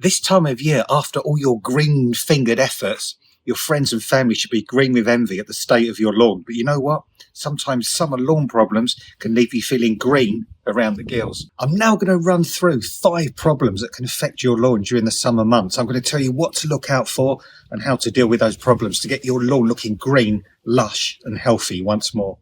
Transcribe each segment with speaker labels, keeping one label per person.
Speaker 1: This time of year, after all your green-fingered efforts, your friends and family should be green with envy at the state of your lawn. But you know what? Sometimes summer lawn problems can leave you feeling green around the gills. I'm now going to run through 5 problems that can affect your lawn during the summer months. I'm going to tell you what to look out for and how to deal with those problems to get your lawn looking green, lush and healthy once more.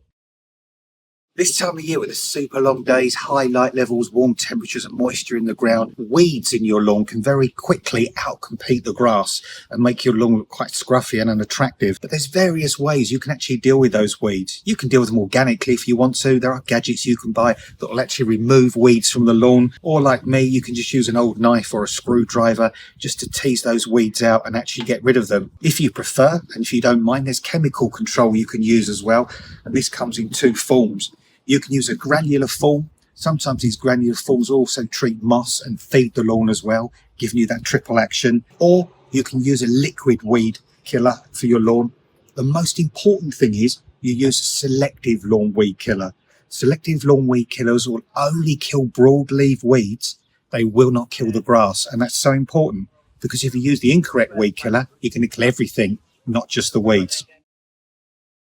Speaker 1: This time of year with the super long days, high light levels, warm temperatures and moisture in the ground, weeds in your lawn can very quickly outcompete the grass and make your lawn look quite scruffy and unattractive. But there's various ways you can actually deal with those weeds. You can deal with them organically if you want to. There are gadgets you can buy that will actually remove weeds from the lawn. Or like me, you can just use an old knife or a screwdriver just to tease those weeds out and actually get rid of them. If you prefer, and if you don't mind, there's chemical control you can use as well. And this comes in 2 forms. You can use a granular form. Sometimes these granular forms also treat moss and feed the lawn as well, giving you that triple action. Or you can use a liquid weed killer for your lawn. The most important thing is you use a selective lawn weed killer. Selective lawn weed killers will only kill broadleaf weeds. They will not kill the grass. And that's so important because if you use the incorrect weed killer, you're going to kill everything, not just the weeds.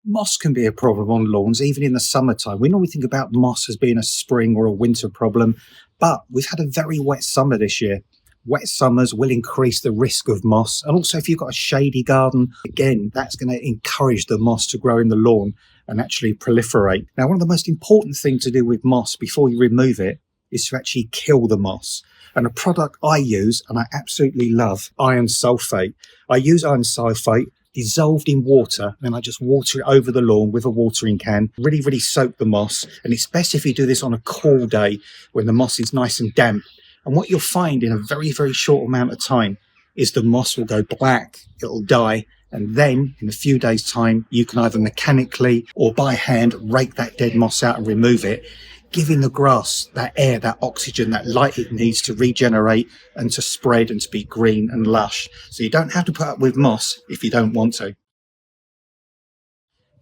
Speaker 1: Moss can be a problem on lawns, even in the summertime. We normally think about moss as being a spring or a winter problem, but we've had a very wet summer this year. Wet summers will increase the risk of moss. And also if you've got a shady garden, again, that's going to encourage the moss to grow in the lawn and actually proliferate. Now, one of the most important things to do with moss before you remove it is to actually kill the moss. And a product I use, and I absolutely love, iron sulfate. I use iron sulfate dissolved in water, and I just water it over the lawn with a watering can. Really soak the moss, and it's best if you do this on a cool day when the moss is nice and damp. And what you'll find in a very short amount of time is the moss will go black, it'll die, and then in a few days time you can either mechanically or by hand rake that dead moss out and remove it, giving the grass that air, that oxygen, that light it needs to regenerate and to spread and to be green and lush. So you don't have to put up with moss if you don't want to.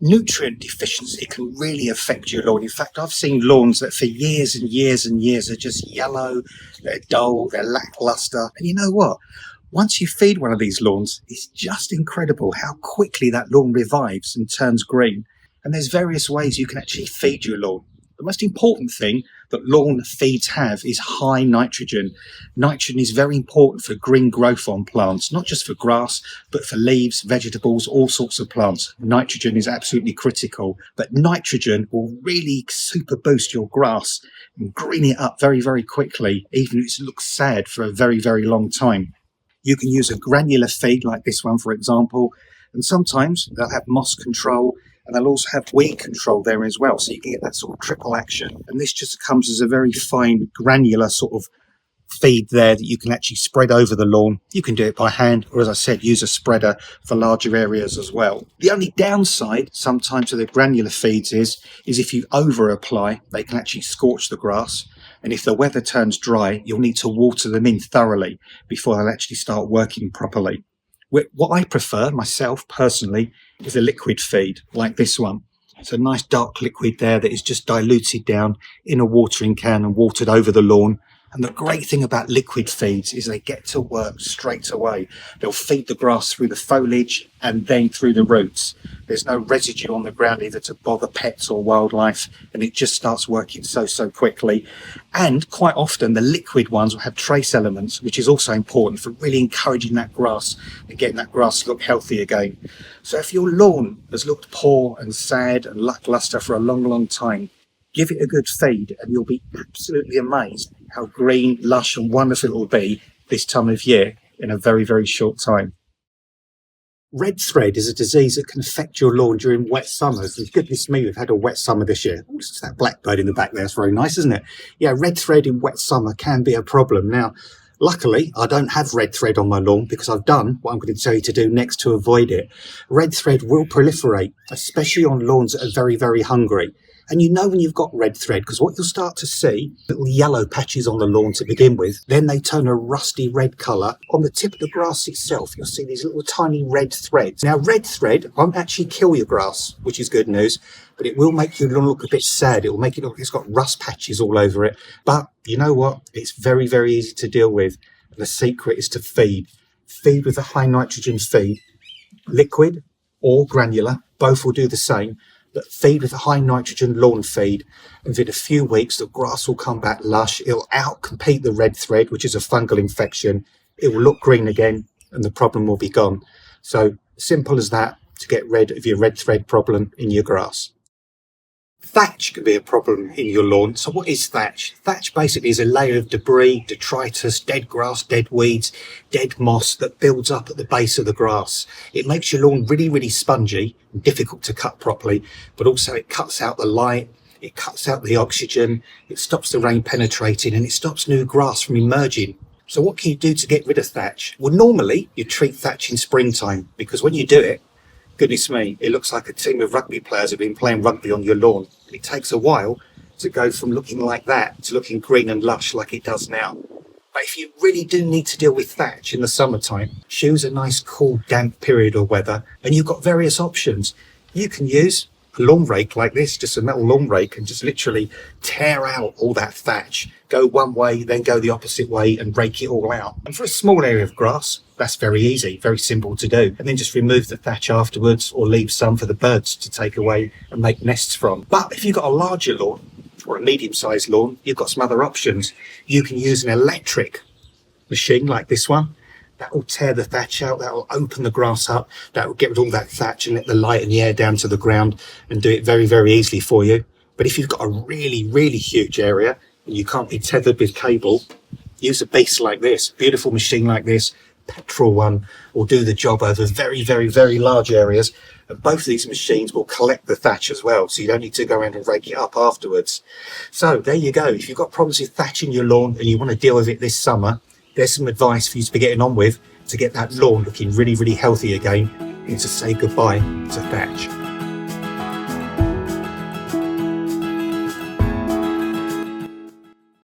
Speaker 1: Nutrient deficiency can really affect your lawn. In fact, I've seen lawns that for years and years and years are just yellow, they're dull, they're lackluster. And you know what? Once you feed one of these lawns, it's just incredible how quickly that lawn revives and turns green. And there's various ways you can actually feed your lawn. The most important thing that lawn feeds have is high nitrogen. Nitrogen is very important for green growth on plants, not just for grass, but for leaves, vegetables, all sorts of plants. Nitrogen is absolutely critical, but nitrogen will really super boost your grass and green it up very quickly, even if it looks sad for a very long time. You can use a granular feed like this one, for example, and sometimes they'll have moss control, and they'll also have weed control there as well. So you can get that sort of triple action. And this just comes as a very fine, granular sort of feed there that you can actually spread over the lawn. You can do it by hand, or as I said, use a spreader for larger areas as well. The only downside sometimes to the granular feeds is if you over apply, they can actually scorch the grass. And if the weather turns dry, you'll need to water them in thoroughly before they'll actually start working properly. What I prefer, myself personally, is a liquid feed like this one. It's a nice dark liquid there that is just diluted down in a watering can and watered over the lawn. And the great thing about liquid feeds is they get to work straight away. They'll feed the grass through the foliage and then through the roots. There's no residue on the ground either to bother pets or wildlife, and it just starts working so quickly. And quite often the liquid ones will have trace elements, which is also important for really encouraging that grass and getting that grass to look healthy again. So if your lawn has looked poor and sad and lackluster for a long time, give it a good feed and you'll be absolutely amazed how green, lush and wonderful it will be this time of year in a very short time. Red thread is a disease that can affect your lawn during wet summers. And goodness me, we've had a wet summer this year. Oh, it's that blackbird in the back there. It's very nice, isn't it? Yeah, red thread in wet summer can be a problem. Now, luckily, I don't have red thread on my lawn because I've done what I'm going to tell you to do next to avoid it. Red thread will proliferate, especially on lawns that are very hungry. And you know when you've got red thread, because what you'll start to see, little yellow patches on the lawn to begin with, then they turn a rusty red colour. On the tip of the grass itself, you'll see these little tiny red threads. Now, red thread won't actually kill your grass, which is good news, but it will make your lawn look a bit sad. It will make it look like it's got rust patches all over it. But you know what? It's very easy to deal with. The secret is to feed. Feed with a high nitrogen feed, liquid or granular, both will do the same, but feed with a high nitrogen lawn feed. And within a few weeks, the grass will come back lush. It'll outcompete the red thread, which is a fungal infection. It will look green again and the problem will be gone. So simple as that to get rid of your red thread problem in your grass. Thatch can be a problem in your lawn. So what is thatch? Thatch basically is a layer of debris, detritus, dead grass, dead weeds, dead moss that builds up at the base of the grass. It makes your lawn really, really spongy and difficult to cut properly, but also it cuts out the light, it cuts out the oxygen, it stops the rain penetrating, and it stops new grass from emerging. So what can you do to get rid of thatch? Well, normally you treat thatch in springtime, because when you do it, goodness me, it looks like a team of rugby players have been playing rugby on your lawn. It takes a while to go from looking like that to looking green and lush like it does now. But if you really do need to deal with thatch in the summertime, choose a nice cool damp period or weather, and you've got various options. You can use a lawn rake like this, just a metal lawn rake, and just literally tear out all that thatch. Go one way, then go the opposite way and rake it all out. And for a small area of grass, that's very easy, very simple to do. And then just remove the thatch afterwards, or leave some for the birds to take away and make nests from. But if you've got a larger lawn or a medium-sized lawn, you've got some other options. You can use an electric machine like this one. That will tear the thatch out, that will open the grass up, that will get rid of all that thatch and let the light and the air down to the ground and do it very, very easily for you. But if you've got a really, really huge area and you can't be tethered with cable, use a beast like this, beautiful machine like this. Petrol one will do the job over very, very, very large areas. And both of these machines will collect the thatch as well, so you don't need to go around and rake it up afterwards. So there you go. If you've got problems with thatch in your lawn and you want to deal with it this summer, there's some advice for you to be getting on with to get that lawn looking really, really healthy again and to say goodbye to thatch.